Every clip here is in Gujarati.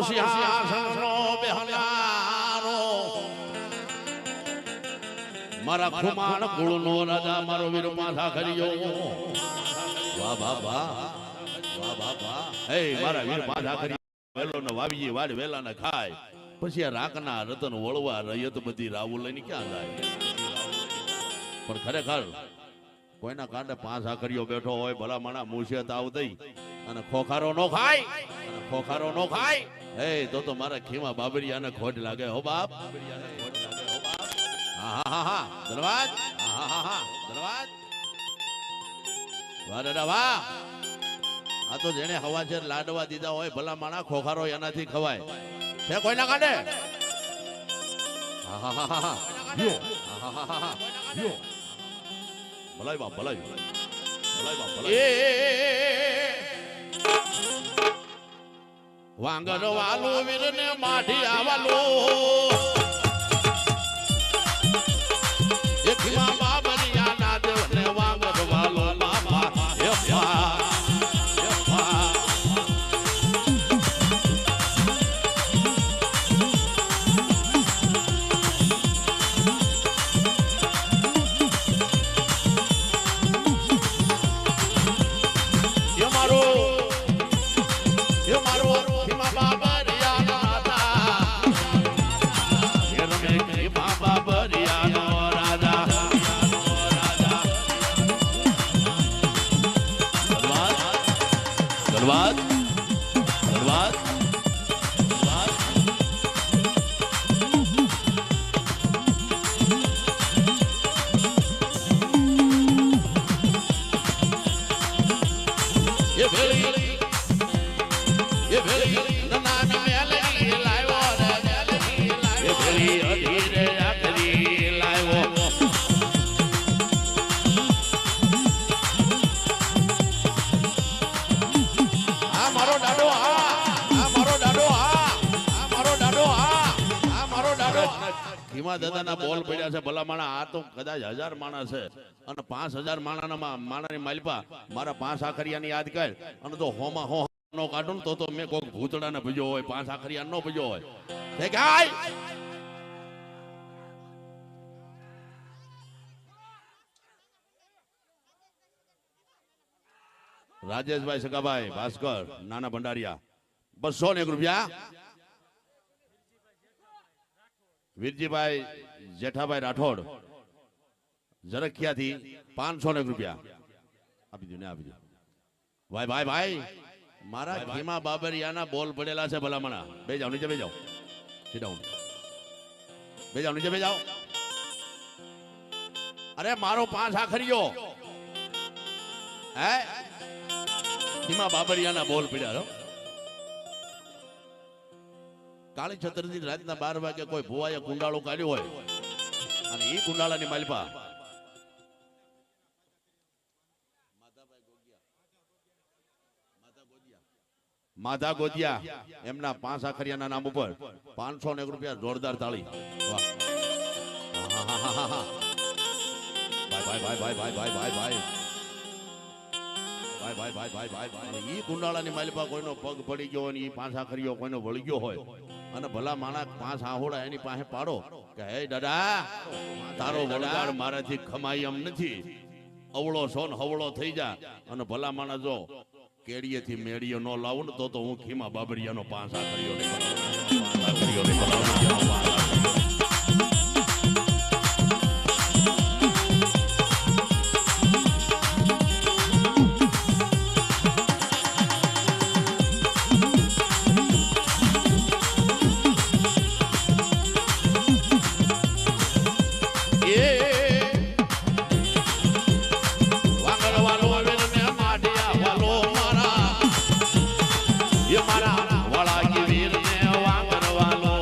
સિંહાસનનો બેહનારો મારા ખુમાણ કુળનો રાજા મારો વીર પાછા કર્યો વાહ વાહ વાહ વાહ વાહ વાહ હે મારા વીર પાછા કર્યો વેલો ને વાવીએ વાડ વેલા ને ખાય પછી આ રાખના રતન વળવા રયત બધી રાવું લઈને ક્યાં જાય પણ ખરેખર કોઈના કાંડે પાંચ આખરીઓ બેઠો હોય ભલા માણા મુશિયત આવ દઈ અને ખોખારો નો ખાય અને ખોખારો નો ખાય હે તો મારા ખીમા બાબરિયાને ખોટ લાગે હો બાપ હા હા હા ધન્યવાદ હા હા હા ધન્યવાદ વાહ દાદા વાહ આ તો જેને હવા છે લાડવા દીધા હોય ભલા માણા ખોખારો એનાથી ખવાય છે કોઈના કાંડે હા હા હા હા યો હા હા હા હા યો ભલાઈ બાપ ભલાઈ ભલાઈ બાપ ભલાઈ વાંગર વાલો વીરને માઢી આવાલો એકમાં બાબરિયા ના દેવને વાંગર વાલો બાપા એફા ધન્યવાદ ધન્યવાદ એ ભેળી નાની મેલડી લાવ્યો રે એ ભેળી અધીરે આખરી લાવ્યો ખીમા દાદાના બોલ પડ્યા છે ભલા માણા આ તો કદાચ 1000 માણસ છે અને 5000 માણાની માલપા મારા 5 આખરિયાની યાદ કર અને તો હોમાં હો નો કાઢું તો મેં કોક ભૂતડાને ભજ્યો હોય 5 આખરિયા નો ભજ્યો હોય તે કાય રાજેશભાઈ સગાભાઈ ભાસ્કર નાના ભંડારિયા 201 રૂપિયા વીરજીભાઈ જેઠાભાઈ રાઠોડ જરખિયાથી 501 રૂપિયા આપી દો ને આપી દો ભાઈ ભાઈ ભાઈ મારા ખીમા બાબરિયાના બોલ પડેલા છે ભલામણા બે જાઓ નીચે બે જાઓ સિટ ડાઉન બે જાઓ નીચે બે જાઓ અરે મારો 5 આખરીયો હે ખીમા બાબરિયાના બોલ પડ્યા કાળી છત્રથી રાતના 12 વાગે કોઈ ભુવાએ કુંડાળો કાઢ્યો હોય અને એ કુંડાળાની માલપા માધા ગોદિયા એમના 5 આખરિયાના નામ ઉપર 501 રૂપિયા જોરદાર તાળી વાહ ભાઈ ભાઈ ભાઈ ભાઈ ભાઈ ભાઈ ભાઈ ભાઈ ભાઈ ભાઈ ભાઈ ભાઈ ઈ કુંડાળાની માલપા કોઈનો પગ પડી ગયો અને ઈ 5 આખરીઓ કોઈનો વળી ગયો હોય અને ભલા માણા 5 આહોડા એની પાસે પાડો કે હે દાદા તારો વળગાડ મારાથી ખમાઈ એમ નથી અવળો સોન હવળો થઈ જા અને ભલા માણા જો કેડીએથી મેડીઓ ન લાવું ને તો હું ખીમા બાબરિયાનો 5 આખરીઓ મારા વાળા વીર ને વાંગર વાલો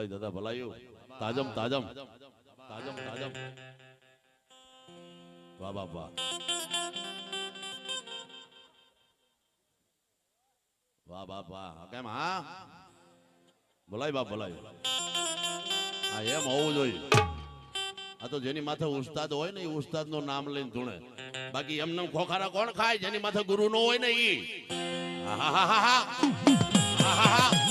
ભલાઈ દાદા ભલાયું તાજમ તાજમ તાજમ તાજમ વાહ વાહ વાહ વાહ વાહ વાહ કેમ હા ભલાઈ બાપ ભલાઈ હા એમ હોવું જોઈએ આ તો જેની માથે ઉસ્તાદ હોય ને એ ઉસ્તાદ નું નામ લઈને ધૂણે બાકી એમને ખોખારા કોણ ખાય જેની માથે ગુરુ નો હોય ને ઈ હા હા હા હા હા હા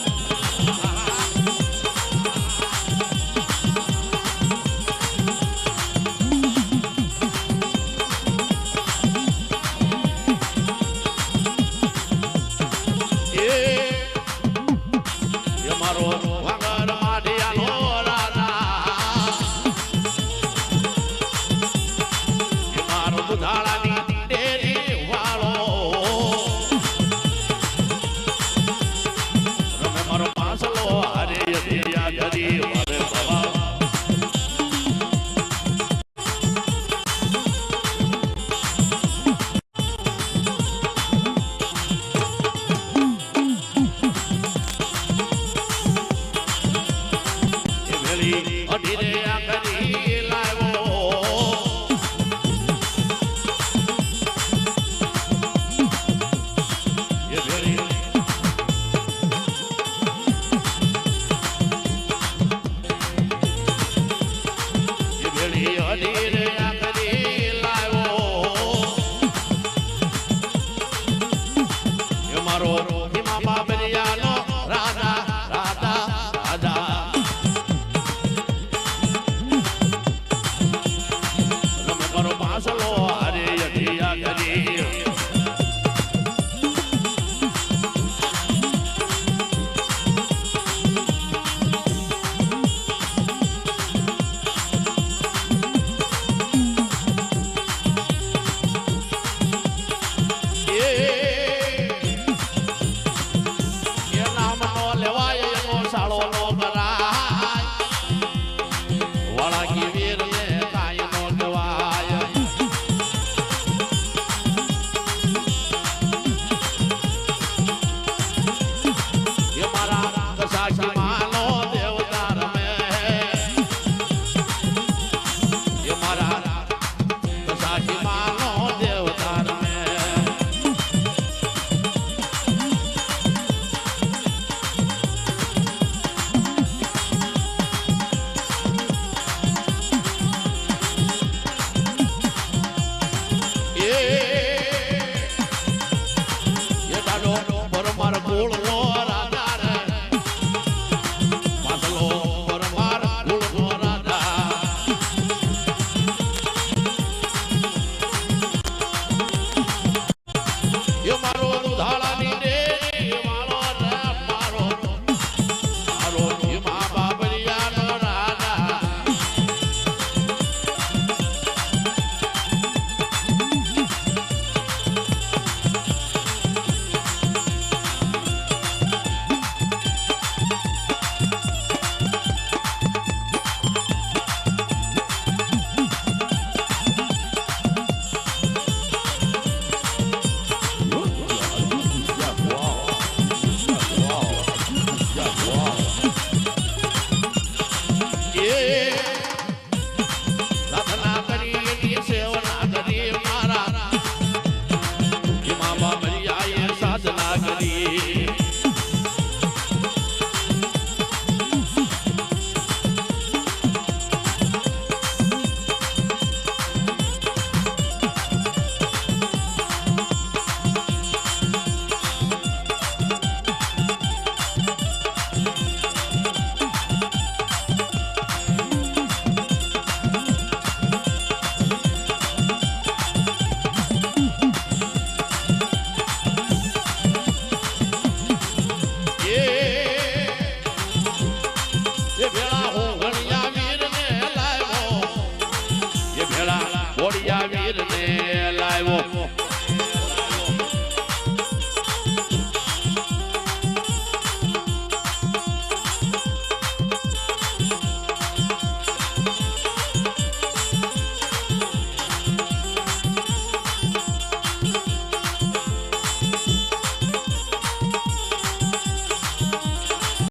Hare